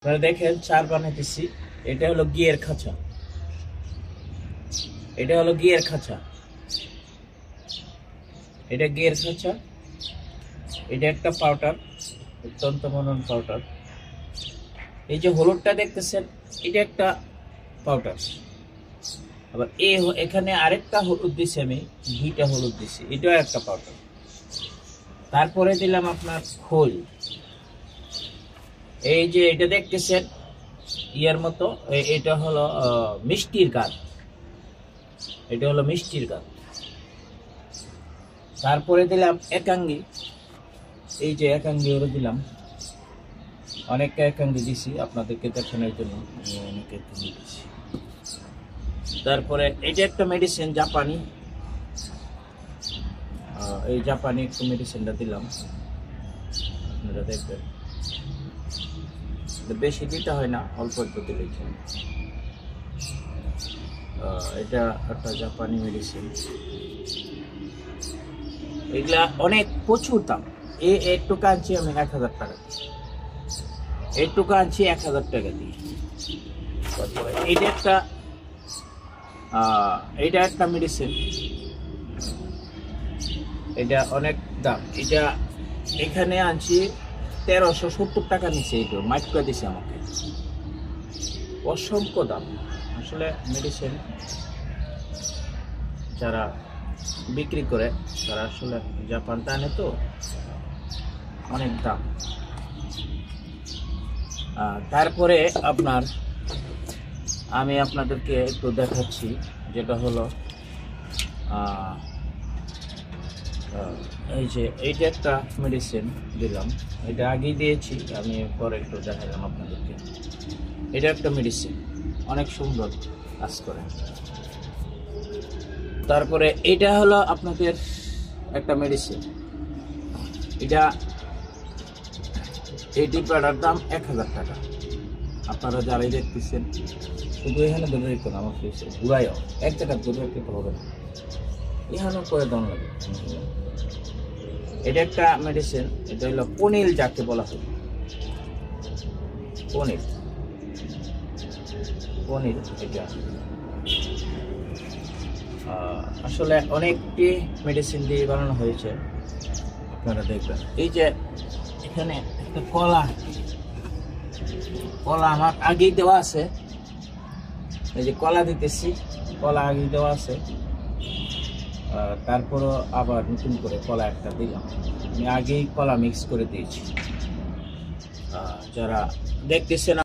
আপনারা দেখেন চার বানাইতেছি। এটা হলো গিয়ের খাঁচা, এটা হলো গিয়ের খাঁচা, এটা গিয়ের খাঁচা। এটা একটা পাউডার, অত্যন্ত মনোরম পাউডার। এই যে হলুদটা দেখতেছেন, এটা একটা পাউডার। আবার এখানে আরেকটা হলুদ দিছি, আমি দুইটা হলুদ দিছি, এটাও একটা পাউডার। তারপরে দিলাম আপনার খোল। এই যে এটা দেখতেছেন ইয়ার মতো, এটা হলো মিষ্টির গাছ, এটা হলো মিষ্টির গাছ। তারপরে দিলাম একাঙ্গি, এই যে একাঙ্গি ওরা দিলাম, অনেকটা একাঙ্গি দিছি আপনাদেরকে দেখানোর জন্য, অনেক একাঙ্গি দিছি। তারপরে এটা একটা মেডিসিন জাপানি, এই জাপানি একটু মেডিসিনটা দিলাম, আপনারা দেখবেন। বেশি দিতে হয় না, অল্প একটু দিলেই চলে। এটা একটা জাপানি মেডিসিন, এগুলা অনেক প্রচুর দাম। একটু আনছি আমি 1000 টাকা, একটু আনছি 1000 টাকা দিয়ে। তারপরে এটা একটা মেডিসিন, এটা অনেক দাম। এটা এখানে আনছি 1370 টাকা নিচ্ছে, এইটা মাইক্রো দিছে আমাকে, অসংখ্য দাম। আসলে মেডিসিন যারা বিক্রি করে তারা আসলে জাপান টানে, তো অনেক দাম। তারপরে আমি আপনাদেরকে একটু দেখাচ্ছি, যেটা হলো এই যে এইটা একটা মেডিসিন দিলাম, এটা আগেই দিয়েছি, আমি পরে একটু দেখালাম আপনাদেরকে। এটা একটা মেডিসিন, অনেক সুন্দর কাজ করে। তারপরে এটা হলো আপনাদের একটা মেডিসিন, এটা এই ডিব্বাটার দাম 1000 টাকা। আপনারা যারাই দেখতেছেন, শুধু এখানে ধরে রেখো না, আমার ফেসে ঘুরাইও, এক জায়গায় ধরে রাখতে হবে না, এখানেও করে দাম লাগে। এটা একটা মেডিসিন, এটা হলো পনিল, যাকে বলা হয় পনিল। এটা আসলে অনেকটি মেডিসিন দিয়ে বানানো হয়েছে, আপনারা দেখবেন। এই যে এখানে একটা কলা আমার আগেই দেওয়া আছে, এই যে কলা দিতেছি, কলা আগেই দেওয়া আছে। তারপরও আবার নতুন করে কলা একটা দিলাম, আমি আগেই কলা মিক্স করে দিয়েছি। যারা দেখতেছেন